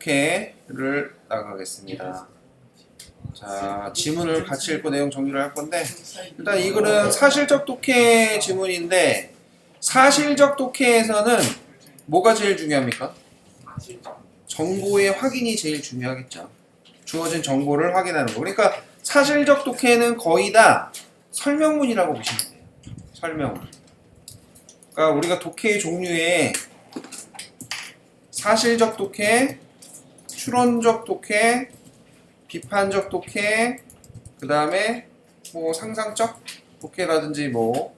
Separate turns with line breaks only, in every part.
독해를 나가겠습니다. 자, 지문을 같이 읽고 내용 정리를 할 건데, 일단 이 글은 사실적 독해 지문인데, 사실적 독해에서는 뭐가 제일 중요합니까? 정보의 확인이 제일 중요하겠죠. 주어진 정보를 확인하는 거. 그러니까 사실적 독해는 거의 다 설명문이라고 보시면 돼요. 설명문. 그러니까 우리가 독해의 종류에 사실적 독해, 추론적 독해, 비판적 독해, 그 다음에 뭐 상상적 독해라든지 뭐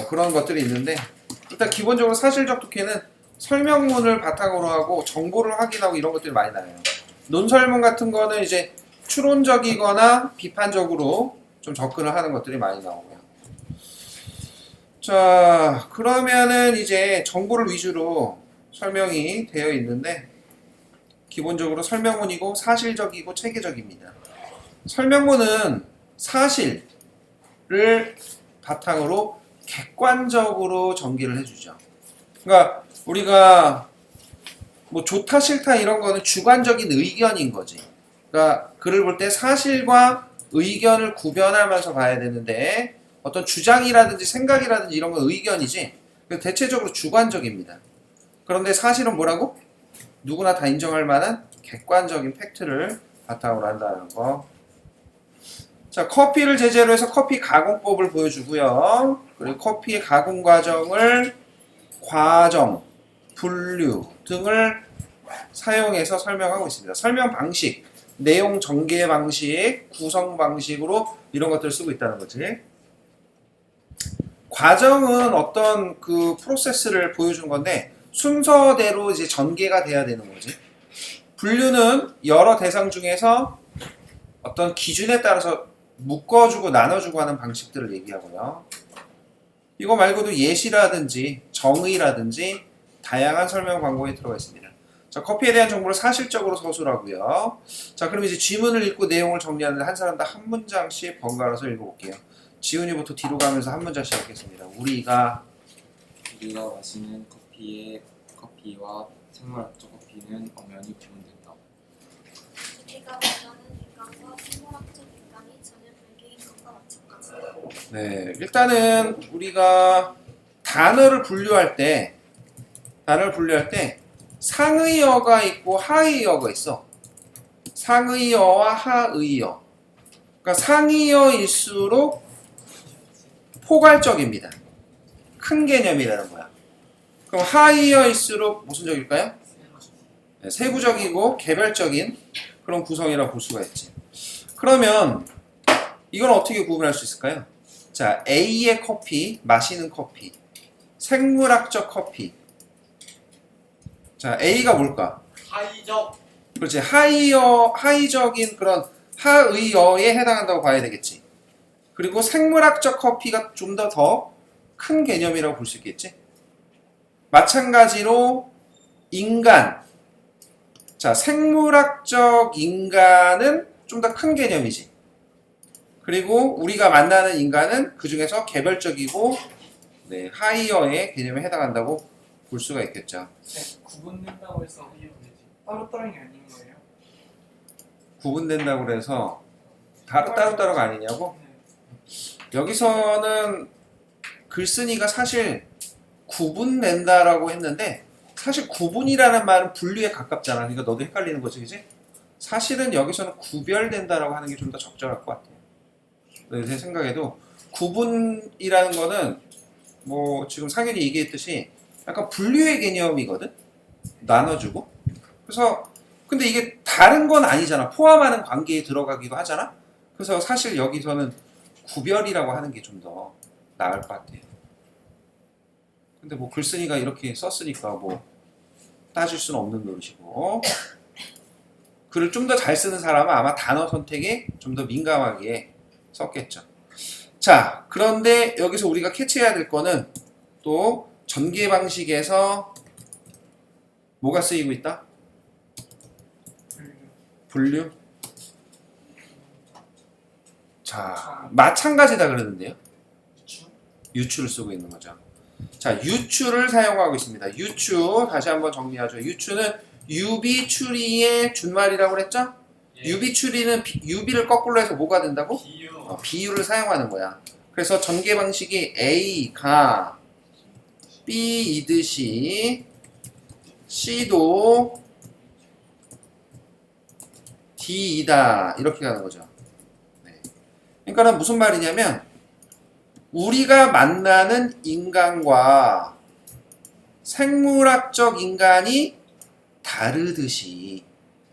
그런 것들이 있는데, 일단 기본적으로 사실적 독해는 설명문을 바탕으로 하고 정보를 확인하고 이런 것들이 많이 나와요. 논설문 같은 거는 이제 추론적이거나 비판적으로 좀 접근을 하는 것들이 많이 나오고요. 자, 그러면은 이제 정보를 위주로 설명이 되어 있는데, 기본적으로 설명문이고 사실적이고 체계적입니다. 설명문은 사실을 바탕으로 객관적으로 전개를 해주죠. 그러니까 우리가 뭐 좋다 싫다 이런 거는 주관적인 의견인 거지. 그러니까 글을 볼 때 사실과 의견을 구별하면서 봐야 되는데, 어떤 주장이라든지 생각이라든지 이런 건 의견이지 대체적으로 주관적입니다. 그런데 사실은 뭐라고? 누구나 다 인정할 만한 객관적인 팩트를 바탕으로 한다는 거. 자, 커피를 제재로 해서 커피 가공법을 보여주고요. 그리고 커피의 가공 과정을 과정, 분류 등을 사용해서 설명하고 있습니다. 설명 방식, 내용 전개 방식, 구성 방식으로 이런 것들을 쓰고 있다는 거지. 과정은 어떤 그 프로세스를 보여준 건데, 순서대로 이제 전개가 돼야 되는 거지. 분류는 여러 대상 중에서 어떤 기준에 따라서 묶어주고 나눠주고 하는 방식들을 얘기하고요. 이거 말고도 예시라든지 정의라든지 다양한 설명 광고에 들어가 있습니다. 자, 커피에 대한 정보를 사실적으로 서술하고요. 자, 그럼 이제 지문을 읽고 내용을 정리하는데 한 사람당 한 문장씩 번갈아서 읽어볼게요. 지훈이부터 뒤로 가면서 한 문장씩 읽겠습니다. 우리가
마시는 커피와 생물학적 커피는 엄연히 구분된다.
우리가 만나는 인간과 생물학적 인간이 전혀 별개인 것과 마찬가지다.
네, 일단은 우리가 단어를 분류할 때 상의어가 있고 하의어가 있어. 상의어와 하의어. 그러니까 상의어일수록 포괄적입니다. 큰 개념이라는 거야. 그럼 하의어일수록 무슨 적일까요? 네, 세부적이고 개별적인 그런 구성이라고 볼 수가 있지. 그러면 이건 어떻게 구분할 수 있을까요? 자, A의 커피, 마시는 커피, 생물학적 커피. 자, A가 뭘까?
하이적.
그렇지. 하의적인 그런 하의어에 해당한다고 봐야 되겠지. 그리고 생물학적 커피가 좀 더 큰 개념이라고 볼 수 있겠지. 마찬가지로 인간. 자, 생물학적 인간은 좀 더 큰 개념이지. 그리고 우리가 만나는 인간은 그 중에서 개별적이고 하이어의 개념에 해당한다고 볼 수가 있겠죠.
네, 구분된다고 해서 이해가 되지. 따로따로이 아닌 거예요?
구분된다고 그래서 따로따로가 아니냐고?
네.
여기서는 글쓴이가 사실 구분된다라고 했는데, 사실 구분이라는 말은 분류에 가깝잖아. 그러니까 너도 헷갈리는 거지, 그지? 사실은 여기서는 구별된다라고 하는 게 좀 더 적절할 것 같아요. 제 생각에도 구분이라는 거는 뭐 지금 상현이 얘기했듯이 약간 분류의 개념이거든? 나눠주고. 그래서 근데 이게 다른 건 아니잖아. 포함하는 관계에 들어가기도 하잖아. 그래서 사실 여기서는 구별이라고 하는 게 좀 더 나을 것 같아요. 근데 뭐 글쓴이가 이렇게 썼으니까 뭐 따질 수는 없는 노릇이고, 글을 좀 더 잘 쓰는 사람은 아마 단어 선택에 좀 더 민감하게 썼겠죠. 자, 그런데 여기서 우리가 캐치해야 될 거는 또 전개 방식에서 뭐가 쓰이고 있다? 분류. 자, 마찬가지다 그러는데요. 유추를 쓰고 있는 거죠. 자, 유추를 사용하고 있습니다. 유추 다시 한번 정리하죠. 유추는 유비 추리의 준말이라고 그랬죠? 유비 추리는 유비를 거꾸로 해서 뭐가 된다고?
비유.
비유를 사용하는 거야. 그래서 전개 방식이 A가 B이듯이 C도 D이다 이렇게 가는 거죠. 네. 그러니까 무슨 말이냐면 우리가 만나는 인간과 생물학적 인간이 다르듯이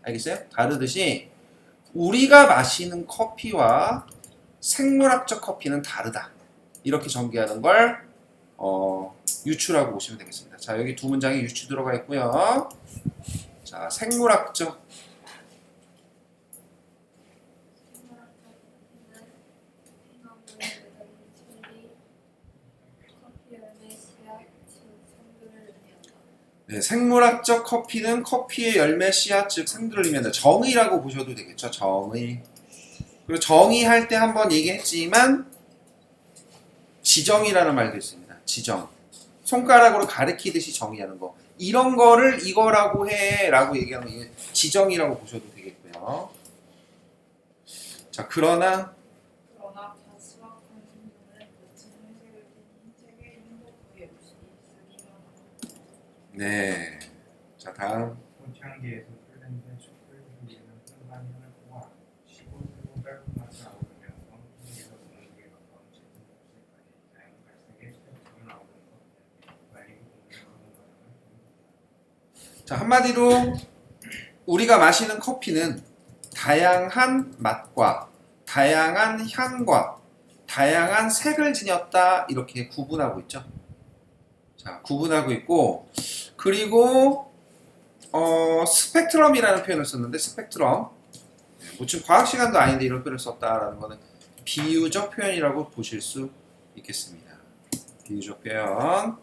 알겠어요? 다르듯이 우리가 마시는 커피와 생물학적 커피는 다르다. 이렇게 전개하는 걸 유추라고 보시면 되겠습니다. 자, 여기 두 문장에 유추 들어가 있고요. 자, 생물학적 네, 생물학적 커피는 커피의 열매 씨앗 즉 생들을 의미한다. 정의라고 보셔도 되겠죠. 정의. 그리고 정의할 때 한번 얘기했지만 지정이라는 말도 있습니다. 지정. 손가락으로 가리키듯이 정의하는 거. 이런 거를 이거라고 해 라고 얘기하는 게 지정이라고 보셔도 되겠고요. 자, 그러나
자수와 관심도는 멋진 형식을 띤 책의 행복의 모습이 있으리라.
네. 자, 다음.
꽃향기에서 풀린데 촛불 향기는 한반향을 포함 15세로 짧은 맛이 나오며 성품에서 공기에 가까운 짙은 목소리까지 다양한 갈색의 스펙트럼을 나오는 것 말리고 공격하는 과정을
자, 한마디로 우리가 마시는 커피는 다양한 맛과 다양한 향과 다양한 색을 지녔다 이렇게 구분하고 있죠. 자, 구분하고 있고 그리고 스펙트럼이라는 표현을 썼는데 스펙트럼 뭐 지금 과학 시간도 아닌데 이런 표현을 썼다라는 거는 비유적 표현이라고 보실 수 있겠습니다. 비유적 표현.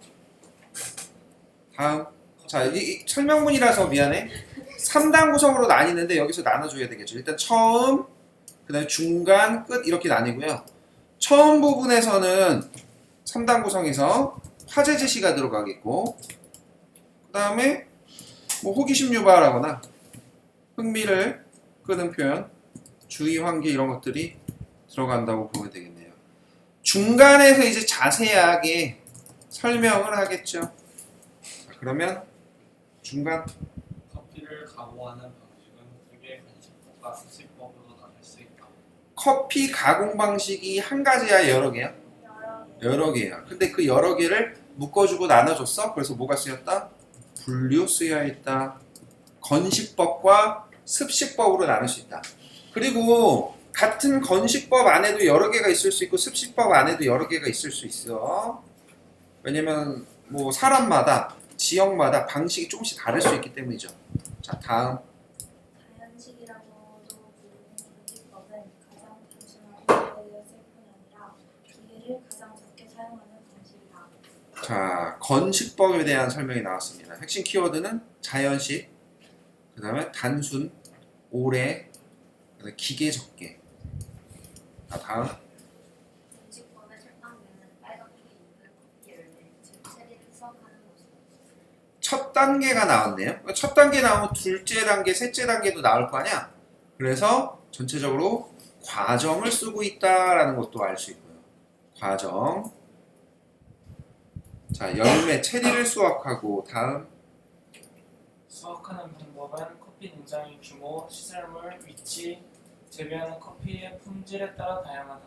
다음. 자, 이 설명문이라서 미안해. 3단 구성으로 나뉘는데 여기서 나눠줘야 되겠죠. 일단 처음, 그 다음에 중간, 끝 이렇게 나뉘고요. 처음 부분에서는 3단 구성에서 화제 제시가 들어가겠고 그 다음에 뭐 호기심 유발하거나 흥미를 끄는 표현, 주의 환기 이런 것들이 들어간다고 보면 되겠네요. 중간에서 이제 자세하게 설명을 하겠죠. 자, 그러면 중간
커피를 가공하는 방식은 크게 간식법과 수식법으로 나눌 수 있다.
커피 가공 방식이 한 가지야 여러 개야? 여러 개야. 근데 그 여러 개를 묶어주고 나눠줬어? 그래서 뭐가 쓰였다? 분류 쓰여 있다. 건식법과 습식법으로 나눌 수 있다. 그리고 같은 건식법 안에도 여러 개가 있을 수 있고 습식법 안에도 여러 개가 있을 수 있어. 왜냐면 뭐 사람마다 지역마다 방식이 조금씩 다를 수 있기 때문이죠. 자, 다음.
자연식이라고도 부르는 건식법은 가장 단순한 기계였을 뿐 아니라 기계를 가장 적게 사용하는 방식이다.
자, 건식법에 대한 설명이 나왔습니다. 핵심 키워드는 자연식, 그 다음에 단순, 오래, 그다음에 기계 적게. 자, 다음.
건식법의 첫 단계는 빨갛게 익은 커피 열매, 즉 체리를 수확하는 것이다.
첫 단계가 나왔네요. 첫 단계 나오면 둘째 단계, 셋째 단계도 나올 거 아니야? 그래서 전체적으로 과정을 쓰고 있다라는 것도 알 수 있고요. 과정. 자, 열매, 체리를 수확하고 다음.
수확하는 방법은 커피 냉장의 규모, 시설물, 위치, 재배하는 커피의 품질에 따라 다양하다.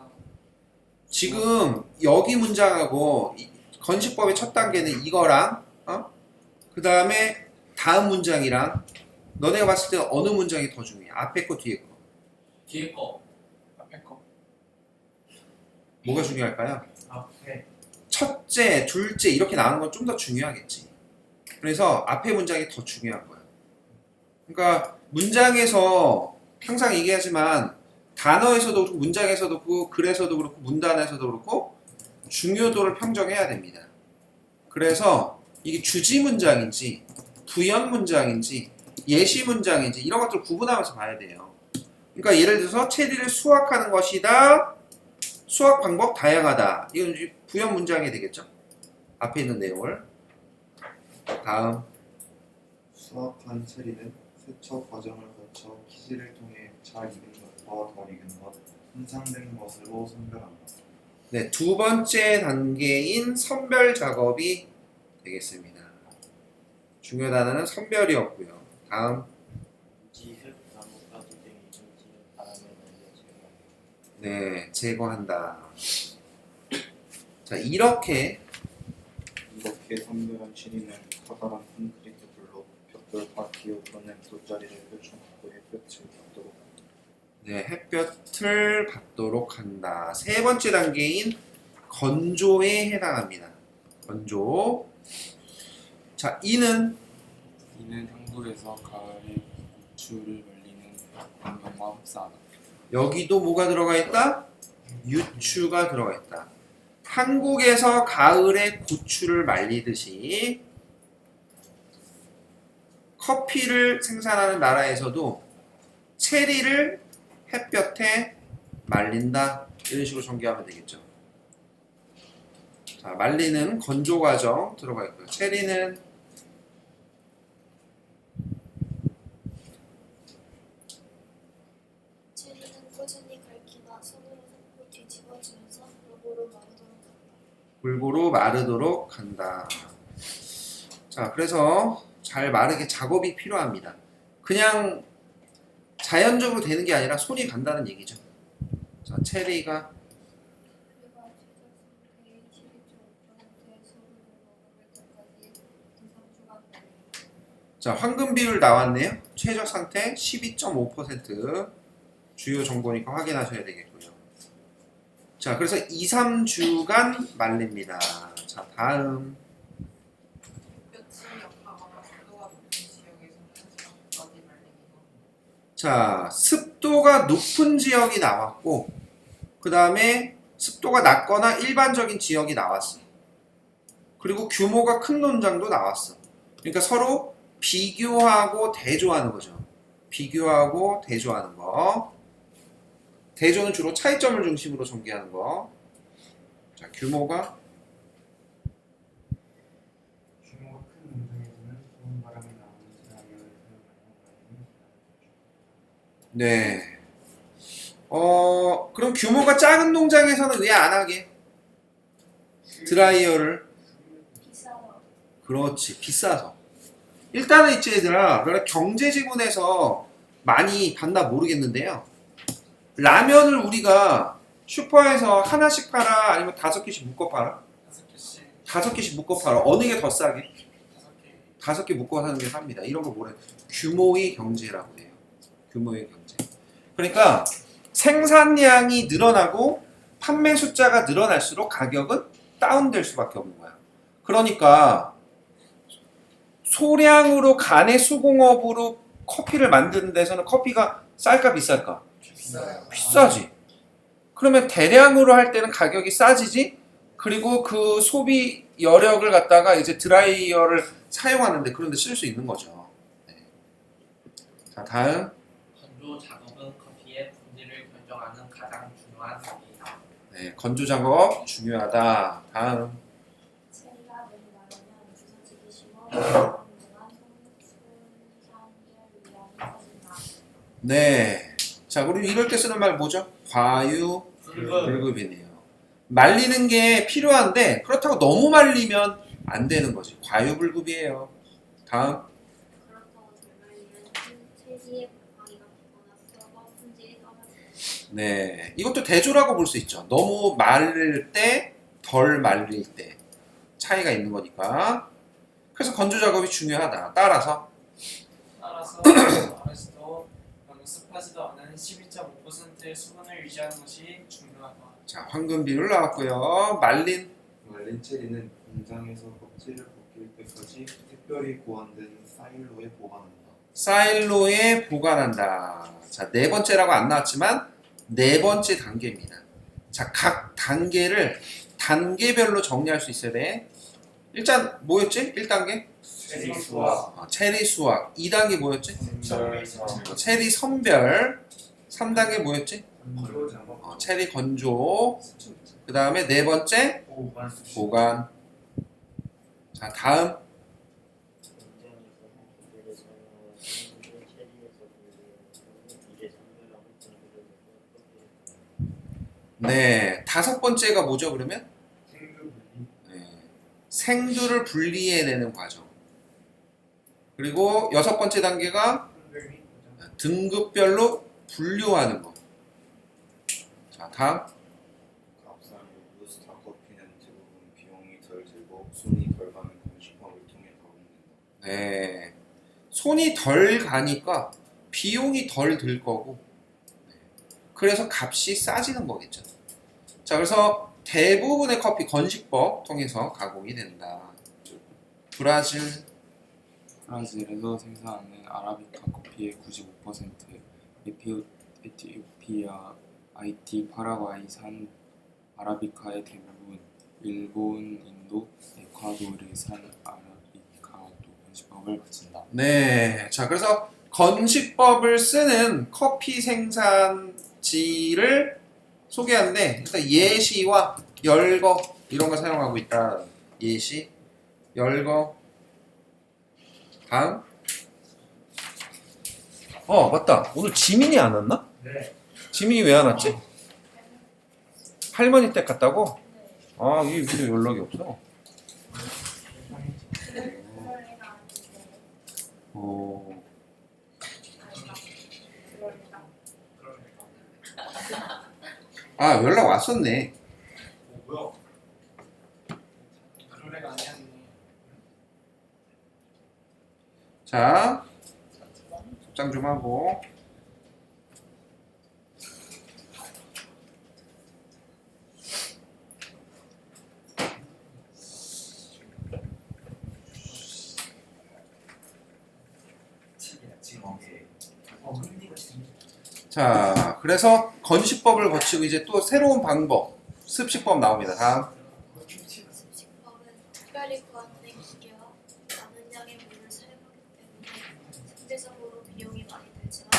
지금 여기 문장하고 건식법의 첫 단계는 이거랑 그 다음에 다음 문장이랑 너네가 봤을 때 어느 문장이 더 중요해? 앞에 거 뒤에 거
뒤에 거, 앞에 거.
뭐가 중요할까요?
앞에
첫째, 둘째 이렇게 나오는 건 좀 더 중요하겠지. 그래서 앞에 문장이 더 중요한 거야. 그러니까 문장에서 항상 얘기하지만 단어에서도 그렇고 문장에서도 그렇고 글에서도 그렇고 문단에서도 그렇고 중요도를 평정해야 됩니다. 그래서 이게 주지 문장인지 부연 문장인지 예시 문장인지 이런 것들을 구분하면서 봐야 돼요. 그러니까 예를 들어서 체리를 수확하는 것이다. 수확 방법 다양하다. 이건 이제 부연 문장이 되겠죠. 앞에 있는 내용을. 다음.
수확한 체리는 세척 과정을 거쳐 키질을 통해 잘 익은 것과 덜 익은 것, 손상된 것으로 선별한다.
네, 두 번째 단계인 선별 작업이 되겠습니다. 중요 단어는 선별이었고요. 다음.
지흙, 나뭇가지 등 이물질을 바람에 날려 제거한다.
네, 제거한다. 자, 이렇게
선별한 체리는 커다란 콘크리트 블록, 벽돌 바퀴 또는 돗자리를 펼쳐놓고 햇볕을 받도록 한다.
네, 햇볕을 받도록 한다. 세 번째 단계인 건조에 해당합니다. 건조. 자, 이는
한국에서 가을에 고추를 말리는 환경과 흡사하다.
여기도 뭐가 들어가 있다? 유추가 들어가 있다. 한국에서 가을에 고추를 말리듯이 커피를 생산하는 나라에서도 체리를 햇볕에 말린다. 이런 식으로 전개하면 되겠죠. 자, 말리는 건조 과정 들어가 있고요. 체리는
체리는 꾸준히 갈기나 손으로 섞고 뒤집어주면서 골고루 마르도록 한다.
골고루 마르도록 한다. 자, 그래서 잘 마르게 작업이 필요합니다. 그냥 자연적으로 되는 게 아니라 손이 간다는 얘기죠. 자, 체리가
우리가 제작상태의 12.5%의 수분을 먹을 때까지 2-3주간 걸립니다.
자, 황금 비율 나왔네요. 최적 상태 12.5%. 주요 정보니까 확인하셔야 되겠고요. 자, 그래서 2-3주간 말립니다. 자, 다음.
햇볕이 약하거나 습도가 높은 지역에서는 어디 말리기가
자, 습도가 높은 지역이 나왔고, 그 다음에 습도가 낮거나 일반적인 지역이 나왔어. 그리고 규모가 큰 농장도 나왔어. 그러니까 서로 비교하고 대조하는 거죠. 비교하고 대조하는 거. 대조는 주로 차이점을 중심으로 전개하는 거. 자, 규모가
규모가 큰 농장에서는 좋은 바람이 나오는 드라이어를 사용하여
네. 그럼 규모가 작은 농장에서는 왜 안 하게? 드라이어를.
비싸서
그렇지, 비싸서. 일단은 있지 얘들아, 너네 경제지문에서 많이 봤나 모르겠는데요. 라면을 우리가 슈퍼에서 하나씩 팔아? 아니면 5개씩 묶어 팔아?
5개씩
5개씩 묶어 팔아. 어느 게 더 싸게?
5개
5개 묶어 사는 게 삽니다. 이런 거 뭐래? 규모의 경제라고 해요. 규모의 경제. 그러니까 생산량이 늘어나고 판매 숫자가 늘어날수록 가격은 다운될 수밖에 없는 거야. 그러니까 소량으로 간의 수공업으로 커피를 만드는 데서는 커피가 쌀까 비쌀까?
비싸요.
비싸지. 그러면 대량으로 할 때는 가격이 싸지지. 그리고 그 소비 여력을 갖다가 이제 드라이어를 사용하는데 그런 데 쓸 수 있는 거죠. 네. 자, 다음.
건조 작업은 커피의 품질을 결정하는 가장 중요한 단계이다.
네, 건조 작업 중요하다. 다음.
체리가 너무 마르면 부서지기 쉬워 동안 손상을 위험이 커진다.
네. 자, 그리고 이럴 때 쓰는 말 뭐죠? 과유
불급.
불급이네요. 말리는 게 필요한데 그렇다고 너무 말리면 안 되는 거지. 과유불급이에요. 다음.
그렇다고 덜 말리면 체리의 곰팡이가 피거나 썩어 품질이 떨어진다.
네. 이것도 대조라고 볼 수 있죠. 너무 마를 때, 덜 말릴 때 차이가 있는 거니까. 그래서 건조 작업이 중요하다. 따라서
아래서도 너무 습하지도 않은 12.5%의 수분을 유지하는 것이 중요하다.
자, 황금 비율 나왔고요. 말린
체리는 공장에서 껍질을 벗길 때까지 특별히 고안된 사일로에 보관한다.
사일로에 보관한다. 자, 네 번째라고 안 나왔지만 네 번째 단계입니다. 자, 각 단계를 단계별로 정리할 수 있어야 돼. 일단 뭐였지? 1단계?
체리 수확.
체리 수확. 2단계 뭐였지?
선별.
체리 선별. 3단계 뭐였지?
건조 작업,
체리 건조. 그 다음에 네 번째
보관,
보관. 자, 다음.
공장에서
네, 다섯 번째가 뭐죠, 그러면?
생두 분리.
네, 생두를 분리해내는 과정. 그리고 여섯 번째 단계가
분별 및 포장.
등급별로 분류하는 거. 자, 다음.
값싼 로부스타 커피는 대부분 비용이 덜 들고 손이 덜 가는 공식법을 통해 가공된다.
네, 손이 덜 가니까 비용이 덜 들 거고, 네, 그래서 값이 싸지는 거겠죠. 자, 그래서 대부분의 커피 건식법 통해서 가공이 된다. 브라질에서
브라질에서 생산하는 아라비카 커피의 95%, 에티오피아, 하이티, 파라과이산 아라비카의 대부분, 일본, 인도, 에콰도르산 아라비카도 건식법을 마친다.
네, 자, 그래서 건식법을 쓰는 커피 생산지를 소개하는데, 일단 예시와 열거 이런 거 사용하고 있다. 예시, 열거. 다음. 맞다. 오늘 지민이 안 왔나?
네.
지민이 왜 안 왔지? 할머니 댁 갔다고?
네.
아, 이게 왜 연락이 없어?
그럴리가 아닌데
어,
아니다. 그럴리가.
아, 연락 왔었네.
뭐야? 그럴 애가 아니었네.
자, 답장 좀 하고. 자, 그래서 건식법을 거치고 이제 또 새로운 방법, 습식법 나옵니다. 다음.
습식법은 특별히 고안된 기계와 많은 양의 물을 사용하기 때문에 상대적으로 비용이 많이 들지만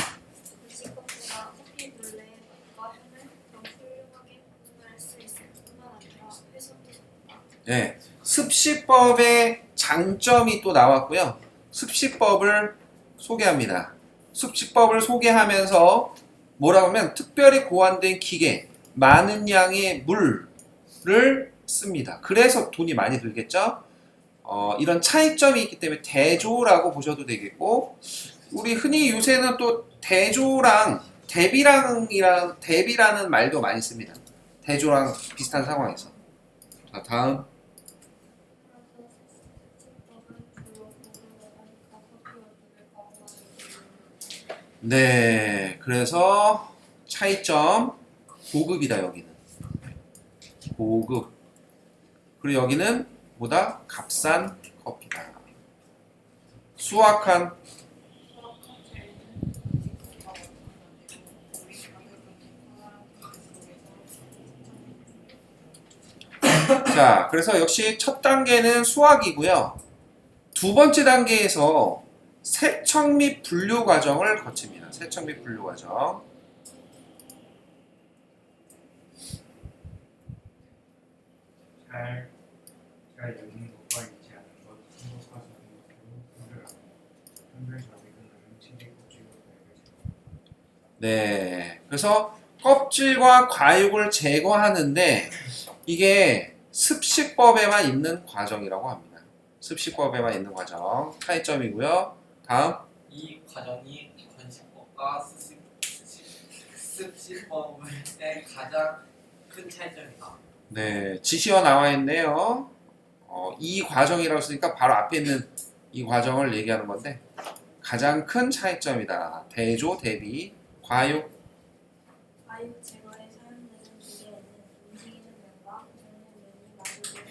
건식법보다 커피 본래의 맛과 향을 더 훌륭하게 보존할 수 있을 뿐만 아니라 훼손도 적다.
네, 습식법의 장점이 또 나왔고요. 습식법을 소개합니다. 습식법을 소개하면서 뭐라고 하면 특별히 고안된 기계, 많은 양의 물을 씁니다. 그래서 돈이 많이 들겠죠? 이런 차이점이 있기 때문에 대조라고 보셔도 되겠고, 우리 흔히 요새는 또 대조랑 대비라는 말도 많이 씁니다. 대조랑 비슷한 상황에서. 자, 다음.
그래서 습식법은 주로 고급 아라비카 커피 원두를 가공하는
네, 그래서 차이점 고급이다. 여기는 고급. 그리고 여기는 보다 값싼 커피다. 수확한. 자, 그래서 역시 첫 단계는 수확이고요. 두 번째 단계에서 세척 및 분류 과정을 거칩니다. 세척 및 분류 과정.
잘 열리는 것과 있지 않은 것, 한국과 다른 것으로 분별하고 분별 자비는 음식의 껍질과 과육을 제거.
네, 그래서 껍질과 과육을 제거하는데 이게 습식법에만 있는 과정이라고 합니다. 습식법에만 있는 과정. 차이점이고요. 다음.
이 과정이 건식법과 습식법의 가장 큰 차이점이다.
네, 지시어 나와 있네요. 이 과정이라고 쓰니까 바로 앞에 있는 이 과정을 얘기하는 건데 가장 큰 차이점이다. 대조, 대비, 과육.
과육 제거에 사용되는 기계에는 움직이는 면과 고정된 면이 마주보는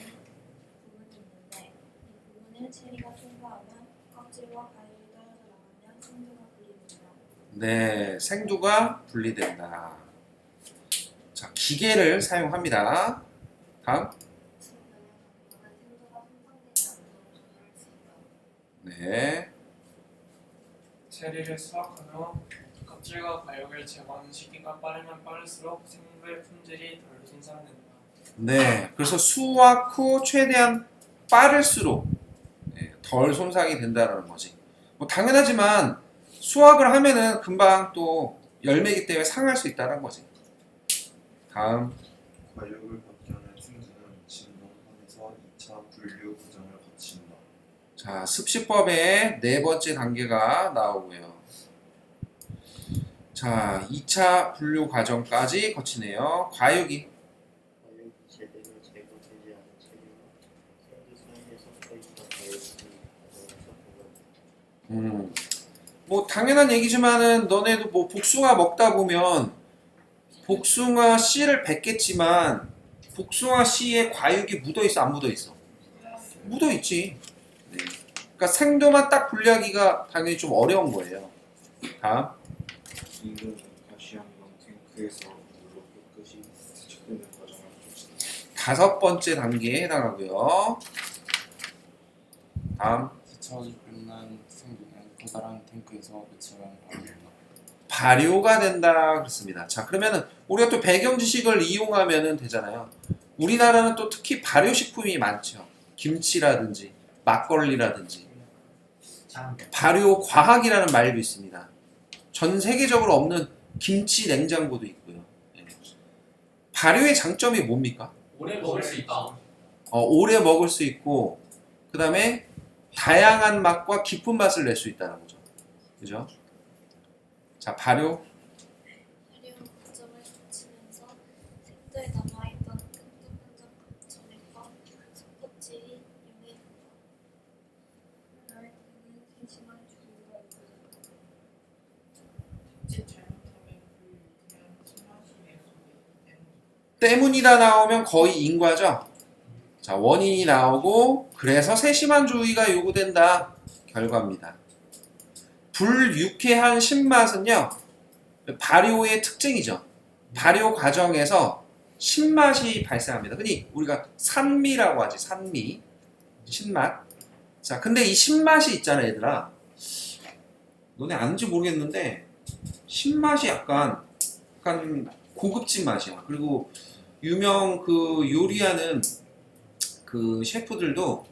부분이 있는데 이 부분을 체리가 통과하면 껍질과 과육이 떨어져 나가면 생두가 분리됩니다.
네, 생두가 분리된다. 자, 기계를 사용합니다. 다음.
생두가 손상되지 않도록 조절할 수 있다.
네,
체리를 수확하며 껍질과 과육을 제거하는 시기가 빠르면 빠를수록 생두의 품질이 덜 손상된다.
네. 그래서 수확 후 최대한 빠를수록 덜 손상이 된다는 거지. 뭐 당연하지만 수확을 하면은 금방 또 열매기 때문에 상할 수 있다는 거지. 다음.
과육을 벗겨낸 생두는 진동판에서 2차 분류 과정을 거친다.
자, 습식법의 네 번째 단계가 나오고요. 자, 2차 분류 과정까지 거치네요. 과육이
과육이 제대로 제거되지 않은 체류와 생두 사이에 섞여있던 과육이 과정에서 보관.
뭐 당연한 얘기지만은 너네도 뭐 복숭아 먹다 보면 복숭아 씨를 뱉겠지만 복숭아 씨에 과육이 묻어 있어, 안 묻어 있어? 묻어 있지. 네. 그러니까 생두만 딱 분리하기가 당연히 좀 어려운 거예요. 다음.
진동은 가시한번 탱크에서 물로 깨끗이 세척되는 과정을 거친다.
다섯 번째 단계에 해당하고요. 다음.
세척이 끝난 생두는 커다란 탱크에서 배출을 합니다.
발효가 된다 그렇습니다. 자, 그러면은 우리가 또 배경 지식을 이용하면은 되잖아요. 우리나라는 또 특히 발효식품이 많죠. 김치라든지 막걸리라든지 발효 과학이라는 말도 있습니다. 전 세계적으로 없는 김치 냉장고도 있고요. 예. 발효의 장점이 뭡니까?
오래 먹을 수 있다.
오래 먹을 수 있고, 그 다음에 다양한 맛과 깊은 맛을 낼 수 있다는 거죠. 그죠? 자, 발효.
발효 과정을 거치면서 생두에 남아있던 끈적끈적한 점액과 석껍질이 용해진다. 나에게는 세심한 주의가 있다.
제 잘못하면 불리한 심하심의 소리
때문이다 나오면 거의 인과죠. 자, 원인이 나오고 그래서 세심한 주의가 요구된다. 결과입니다. 불유쾌한 신맛은요. 발효의 특징이죠. 발효 과정에서 신맛이 발생합니다. 흔히 우리가 산미라고 하지. 산미. 신맛. 자, 근데 이 신맛이 있잖아, 얘들아. 너네 아는지 모르겠는데 신맛이 약간 고급진 맛이야. 그리고 유명 그 요리하는 그 셰프들도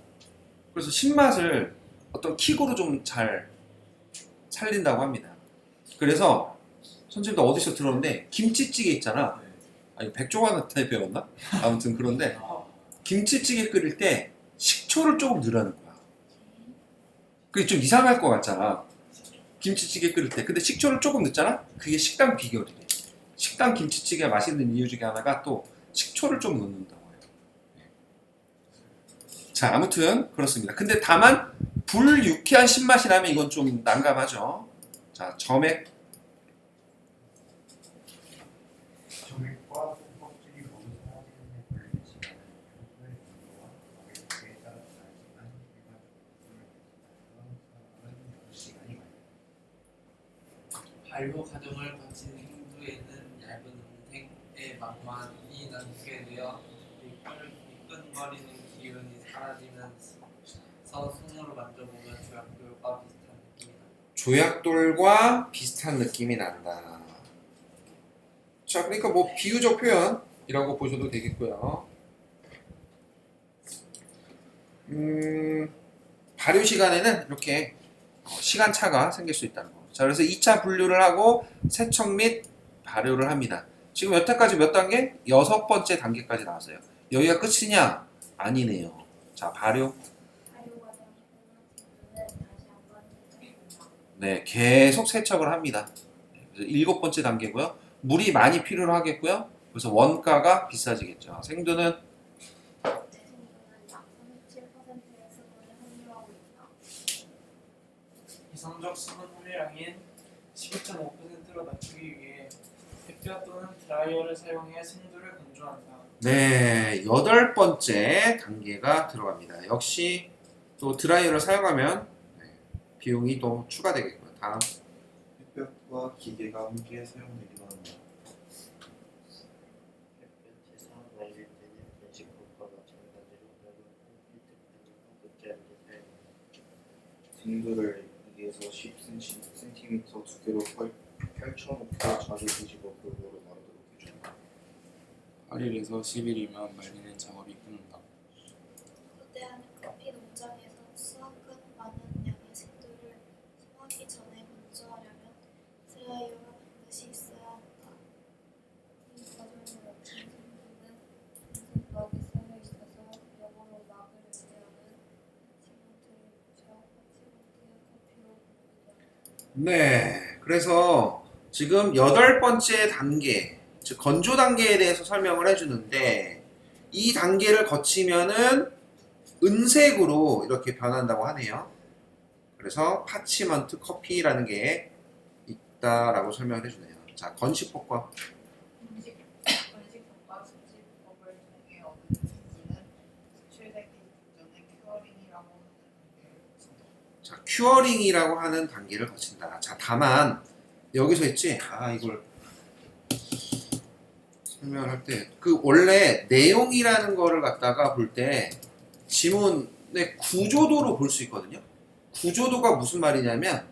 그래서 신맛을 어떤 킥으로 좀 잘 살린다고 합니다. 그래서 선생님도 어디서 들었는데 김치찌개 있잖아. 아니 백종원한테 배웠나? 아무튼 그런데 김치찌개 끓일 때 식초를 조금 넣으라는 거야. 그게 좀 이상할 것 같잖아. 김치찌개 끓일 때. 근데 식초를 조금 넣잖아? 그게 식당 비결이래. 식당 김치찌개 맛있는 이유 중에 하나가 또 식초를 좀 넣는다고 해요. 자, 아무튼 그렇습니다. 근데 다만 불유쾌한 신맛이라면 이건 좀 난감하죠. 자, 점액.
점액과 껍질이 모두 사라지는 데 걸리는 시간은 평소의 온도와 과육에 따라 다르지만 일반적으로 6시간이 걸립니다.
발효 과정을 거친 생두에는 얇은 은색의 막만 이 남게 되어 미끈거리는 기운이 사라지면서 손으로 만져보면 조약돌과 비슷한 느낌이 납니다.
조약돌과 비슷한 느낌이 난다. 자, 그러니까 뭐 비유적 표현이라고 보셔도 되겠고요. 발효 시간에는 이렇게 시간 차가 생길 수 있다는 거. 자, 그래서 2차 분류를 하고 세척 및 발효를 합니다. 지금 여태까지 몇 단계? 6번째 단계까지 나왔어요. 여기가 끝이냐? 아니네요. 자, 발효.
발효 과정이 끝난 생두는 다시 한번 세척합니다.
네, 계속 세척을 합니다. 그래서 7번째 단계고요. 물이 많이 필요로 하겠고요. 그래서 원가가 비싸지겠죠. 생두는
제 생두는 약 37%의 수분이 함유하고 있다.
이성적 수분 함유량인 12.5%로 낮추기 위해 햇볕 또는 드라이어를 사용해 생두를 건조한다.
네, 8번째 단계가 들어갑니다. 역시 또 드라이어를 사용하면 비용이 또 추가되겠고요. 다음.
햇볕과 기계가 함께 사용되기도 합니다.
햇볕에서 말릴 때는 번식법과 마찬가지로 넓은 콘크리트 패널과 높지 않게 사용합니다.
생두를 2에서 10cm 두께로 펼쳐놓고 자주 뒤집어 골고루 마르도록 해줍니다.
8일에서 10일이면 말리는 작업이 끝난다.
거대한 커피 농장에서 수확한 많은 양의 생두를 소화하기 전에 건조하려면 드라이어가 반드시 있어야 한다. 이 과정을 거친
네, 그래서 지금 8번째 단계, 즉 건조 단계에 대해서 설명을 해주는데 이 단계를 거치면은 은색으로 이렇게 변한다고 하네요. 그래서 파치먼트 커피라는 게 있다라고 설명을 해주네요. 자, 건식법과
건식법과 습식법을 통해 얻은 생지는 수출되기 전에 큐어링이라고 하는 단계를 거친다.
자, 큐어링이라고 하는 단계를 거친다. 자, 다만 여기서 있지? 이걸 설명을 할 때 그 원래 내용이라는 거를 갖다가 볼 때 지문의 구조도로 볼 수 있거든요. 구조도가 무슨 말이냐면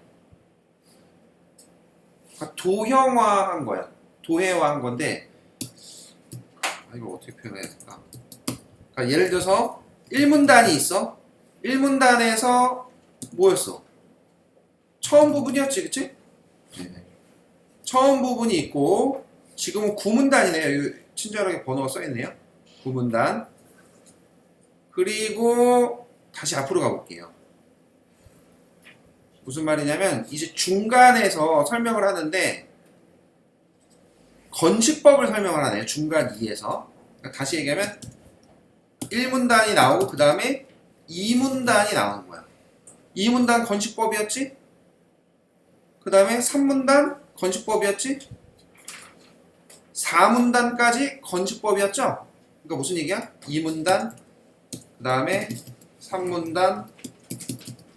도형화한 거야. 도형화한 건데 이걸 어떻게 표현해야 될까? 그러니까 예를 들어서 1문단이 있어. 1문단에서 뭐였어? 처음 부분이었지, 그치? 네. 처음 부분이 있고 지금은 9문단이네요. 여기 친절하게 번호가 써있네요. 9문단. 그리고 다시 앞으로 가볼게요. 무슨 말이냐면 이제 중간에서 설명을 하는데 건식법을 설명을 하네요. 중간 2에서. 그러니까 다시 얘기하면 1문단이 나오고 그 다음에 2문단이 나오는 거야. 2문단 건식법이었지? 그 다음에 3문단 건식법이었지? 4문단까지 건식법이었죠? 그러니까 무슨 얘기야? 2문단, 그 다음에 3문단,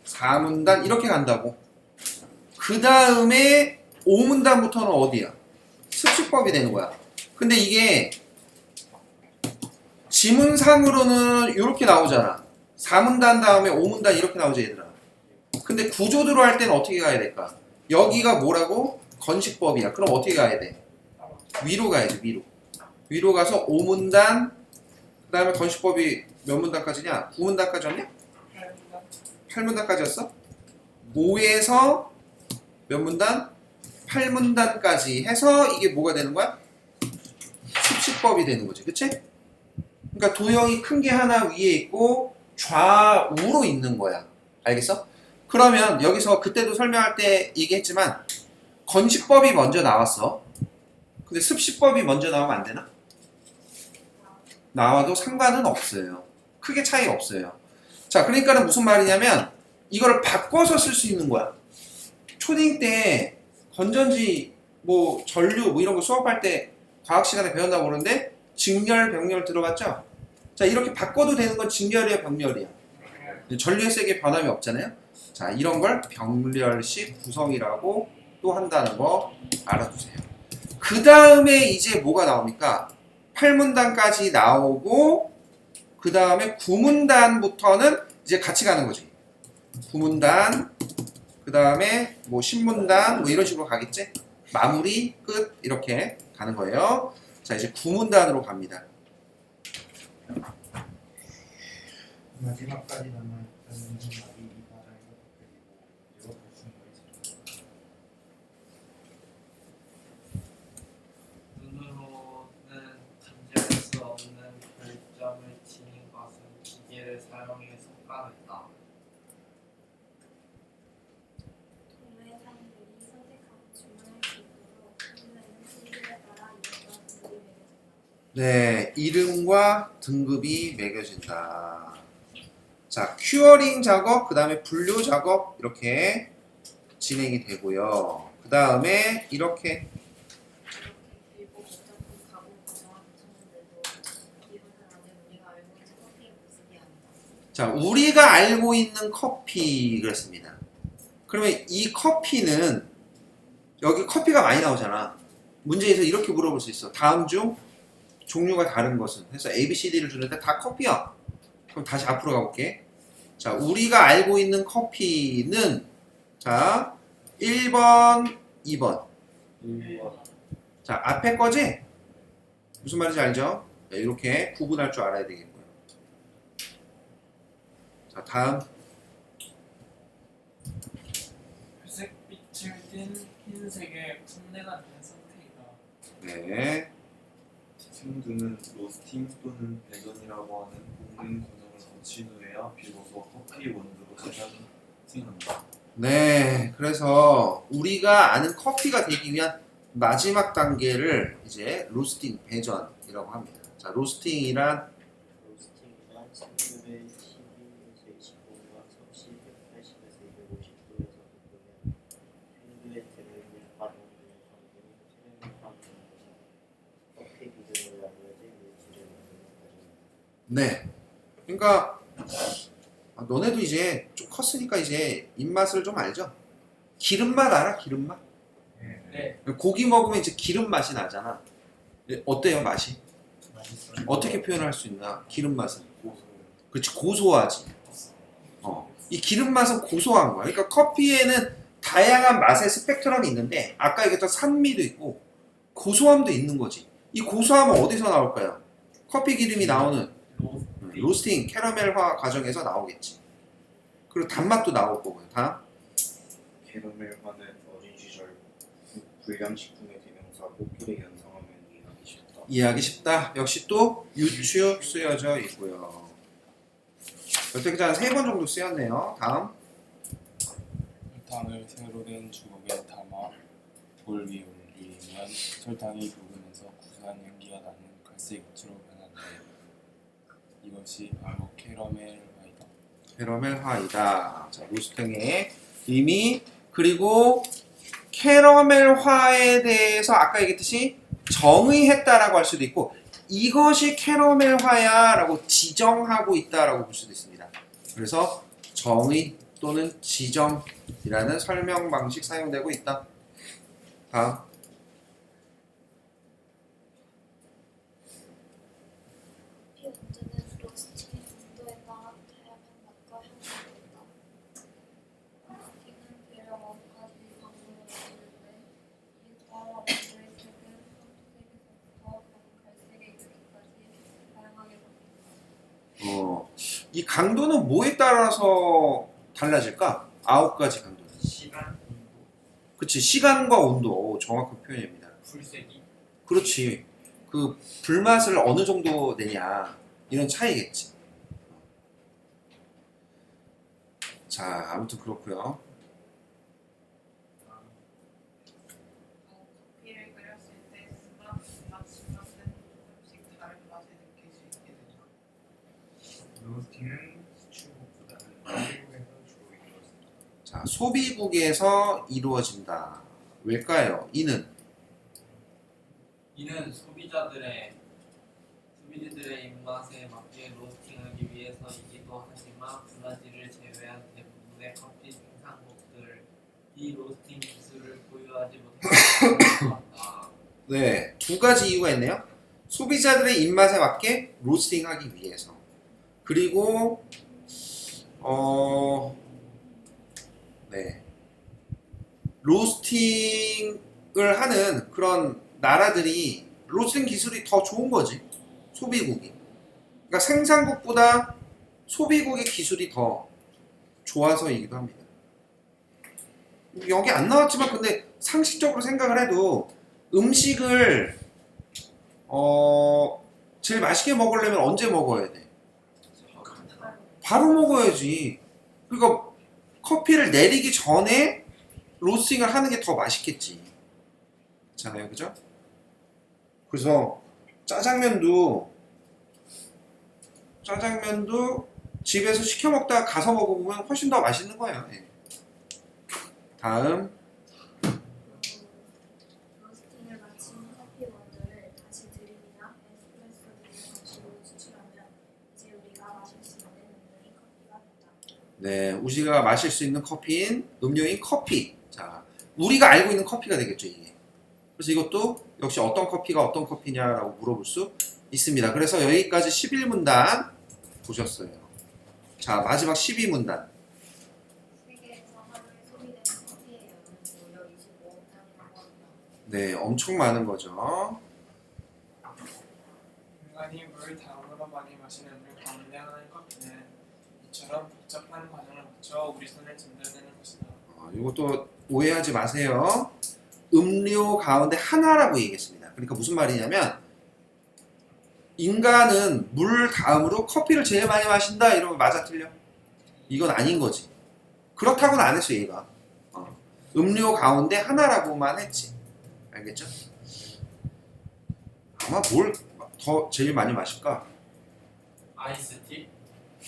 4문단 이렇게 간다고. 그 다음에 5문단부터는 어디야? 습식법이 되는 거야. 근데 이게 지문상으로는 이렇게 나오잖아. 4문단 다음에 5문단 이렇게 나오지 얘들아. 근데 구조대로 할 때는 어떻게 가야 될까? 여기가 뭐라고? 건식법이야. 그럼 어떻게 가야 돼? 위로 가야지, 위로. 위로 가서 5문단, 그 다음에 건식법이 몇 문단까지냐? 9문단까지였냐? 8문단까지였어? 5에서 몇 문단? 8문단까지 해서 이게 뭐가 되는 거야? 습식법이 되는 거지, 그치? 그러니까 도형이 큰 게 하나 위에 있고 좌우로 있는 거야. 알겠어? 그러면 여기서 그때도 설명할 때 얘기했지만 건식법이 먼저 나왔어. 근데 습식법이 먼저 나오면 안 되나? 나와도 상관은 없어요. 크게 차이 없어요. 자, 그러니까는 무슨 말이냐면 이거를 바꿔서 쓸 수 있는 거야. 초딩 때 건전지 뭐 전류 뭐 이런 거 수업할 때 과학 시간에 배운다고 그러는데 직렬, 병렬 들어봤죠? 자, 이렇게 바꿔도 되는 건 직렬이야, 병렬이야. 전류의 세기에 변함이 없잖아요. 자, 이런 걸 병렬식 구성이라고 또 한다는 거 알아두세요. 그 다음에 이제 뭐가 나옵니까? 8문단까지 나오고 그 다음에 9문단부터는 이제 같이 가는 거지. 9문단, 그 다음에 뭐 10문단 뭐 이런 식으로 가겠지? 마무리, 끝 이렇게 가는 거예요. 자, 이제 9문단으로 갑니다.
마지막까지 남아있다는 생각이 이 과정에서 바뀌고 이거 발생을 했습니다.
눈으로는 감지할 수 없는 결점을 지닌 것은 기계를 사용해 삭감했다.
동네 사람들이 선택하고 주문할 수 있도록 판매는 신분에 따라 이름과 등급이
네, 이름과 등급이
매겨진다.
매겨진다. 자, 큐어링 작업, 그 다음에 분류 작업 이렇게 진행이 되고요. 그 다음에 이렇게
길고 복잡한 가공 과정을 거쳤는데도 이분은 아직 우리가 알고 있는 커피의 모습이 아니다.
자, 우리가 알고 있는 커피 그랬습니다. 그러면 이 커피는 여기 커피가 많이 나오잖아. 문제에서 이렇게 물어볼 수 있어. 다음 중 종류가 다른 것은 해서 A, B, C, D를 주는데 다 커피야. 그럼 다시 앞으로 가볼게. 자, 우리가 알고 있는 커피는 자 1번, 2번. 자, 앞에 거지? 무슨 말인지 알죠? 네, 이렇게 구분할 줄 알아야 되겠고요. 자, 다음.
회색빛을 띤 흰색의 풋내가 나는 상태이다.
네.
생두는 로스팅 또는 배전이라고 하는 볶는 과정을 거친 후에야 비로소 커피 원두로 생각한다.
네, 그래서 우리가 아는 커피가 되기 위한 마지막 단계를 이제 로스팅 배전이라고 합니다. 자, 로스팅이란
로스팅이란 생두를 12에서 25와 섭씨 180에서 250도에서 볶으면 생두의 대부분을 가져오는 방법은 트레이닝 방법입니다. 커피 기준으로 나누어진 물질을 만드는 과정입니다.
네. 그러니까 너네도 이제 좀 컸으니까 이제 입맛을 좀 알죠? 기름맛 알아? 기름맛?
네.
고기 먹으면 이제 기름 맛이 나잖아. 어때요, 맛이?
맛있어요.
어떻게 표현할 수 있나? 기름 맛은? 그렇지, 고소하지. 이 기름 맛은 고소한 거야. 그러니까 커피에는 다양한 맛의 스펙트럼이 있는데 아까 얘기했던 산미도 있고 고소함도 있는 거지. 이 고소함은 어디서 나올까요? 커피 기름이 나오는 로스팅, 캐러멜화 과정에서 나오겠지. 그리고 단맛도 나올 거고요. 다음.
캐러멜화는 어린 시절 불량식품의 대명사 뽀삐를 연상하면 이해하기 쉽다.
이해하기 쉽다. 역시 또 유추 쓰여져 있고요. 여태까지 한 3번 정도 쓰였네요. 다음.
설탕을 새로 된 주걱에 담아 돌 위에 올리면 설탕이 녹으면서 구수한 향기가 나는 갈색 액체로 변하는데 이것이 바로 캐러멜화이다.
캐러멜화이다. 자, 로스팅의 의미. 그리고 캐러멜화에 대해서 아까 얘기했듯이 정의했다라고 할 수도 있고 이것이 캐러멜화야 라고 지정하고 있다라고 볼 수도 있습니다. 그래서 정의 또는 지정이라는 설명 방식 사용되고 있다. 다음.
커피 원두는 로스팅의 온도에 따라 다양한 맛과 향을 낸다. 로스팅은 대략 5가지 방법으로 만드는데 이에 따라 원두의 색은 황토색에서부터 갈색에 이르기까지 다양하게 바뀐다.
이 강도는 뭐에 따라서 달라질까? 9가지 강도.
시간, 온도,
그치, 시간과 온도. 오, 정확한 표현입니다.
불색이.
그렇지. 그 불맛을 어느 정도 내냐 이런 차이겠지. 자, 아무튼 그렇고요.
커피를 끓였을 때 쓴맛, 단맛, 신맛은 조금씩 다른 맛을 느낄 수 있게 되죠.
로스팅은 수출국보다는 한국에서 주로 이루어진다.
자, 소비국에서 이루어진다. 왜일까요? 이는
이는 소비자들의 입맛에 맞게 로스팅하기 위해서이기도 하지만 브라질을 제외한 대부분의 커피 생산국들이 로스팅 기술을 보유하지 못하는 것 같다.
네, 2가지 이유가 있네요. 소비자들의 입맛에 맞게 로스팅하기 위해서. 그리고 네, 로스팅을 하는 그런 나라들이 로스팅 기술이 더 좋은 거지. 소비국이. 그러니까 생산국보다 소비국의 기술이 더 좋아서이기도 합니다. 여기 안 나왔지만 근데 상식적으로 생각을 해도 음식을 제일 맛있게 먹으려면 언제 먹어야 돼? 바로 먹어야지. 그러니까 커피를 내리기 전에 로스팅을 하는 게 더 맛있겠지. 그렇잖아요, 그죠? 그래서 짜장면도 집에서 시켜 먹다가 가서 먹어보면 훨씬 더 맛있는 거예요. 예. 다음.
로스팅을 마친 커피 원두를 다시 드립이나 에스프레소 드립 방식으로 추출하면 이제 우리가 마실 수 있는 음료인 커피가 된다.
네, 우리가 마실 수 있는 커피인 음료인 커피. 자, 우리가 알고 있는 커피가 되겠죠, 이게. 그래서 이것도 역시 어떤 커피가 어떤 커피냐라고 물어볼 수 있습니다. 그래서 여기까지 11문단 보셨어요. 자, 마지막 12문단.
세계에서 하루에 소비되는 커피의 양은 무려 25억장이라고 합니다.
네, 엄청 많은 거죠.
인간이 물을 다음으로 많이 마시는 물 가운데 하나인 커피는 이처럼 복잡한 과정을 거쳐 우리 손에 전달되는 것이다.
이것도 오해하지 마세요. 음료 가운데 하나라고 얘기했습니다. 그러니까 무슨 말이냐면 인간은 물 다음으로 커피를 제일 많이 마신다 이러면 맞아 틀려? 이건 아닌 거지. 그렇다고는 안 했어 얘가. 음료 가운데 하나라고만 했지. 알겠죠? 아마 뭘 더 제일 많이 마실까?
아이스티?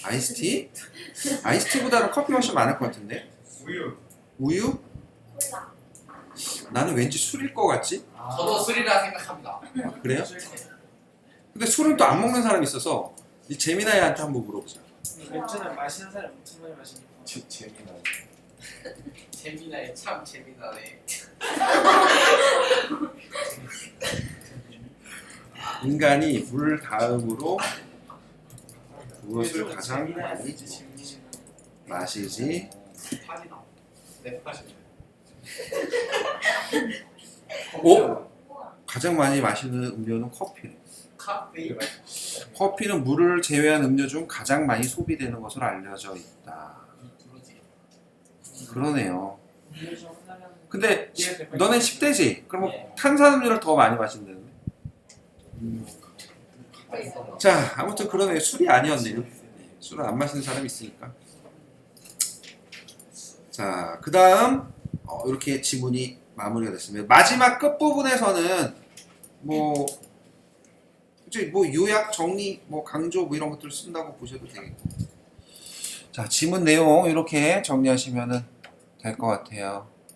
아이스티? 아이스티보다는 커피 훨씬 많을 것 같은데?
우유.
우유?
콜라.
나는 왠지 술일 것 같지?
저도 술이라 생각합니다.
그래요? 근데 술은 또 안 먹는 사람이 있어서 이 재민아이한테 한번 물어보자.
맥주는 마시는 사람 엄청 많이 마시니까.
재미나네.
재미나네, 참 재미나네.
인간이 물 다음으로 무엇을 가장 많이 마시지?
파리나. 내 파리.
오? 가장 많이 마시는 음료는 커피네.
카페인.
커피는 물을 제외한 음료 중 가장 많이 소비되는 것으로 알려져 있다. 그러네요. 근데 너네 10대지? 그럼 탄산음료를 더 많이 마신다는데? 자, 아무튼 그러네요. 술이 아니었네요. 술을 안 마시는 사람이 있으니까. 자, 그 다음 이렇게 지문이 마무리가 됐습니다. 마지막 끝부분에서는 뭐 요약, 정리, 뭐 강조 뭐 이런 것들을 쓴다고 보셔도 되겠고. 자, 지문 내용 이렇게 정리하시면 될 것 같아요.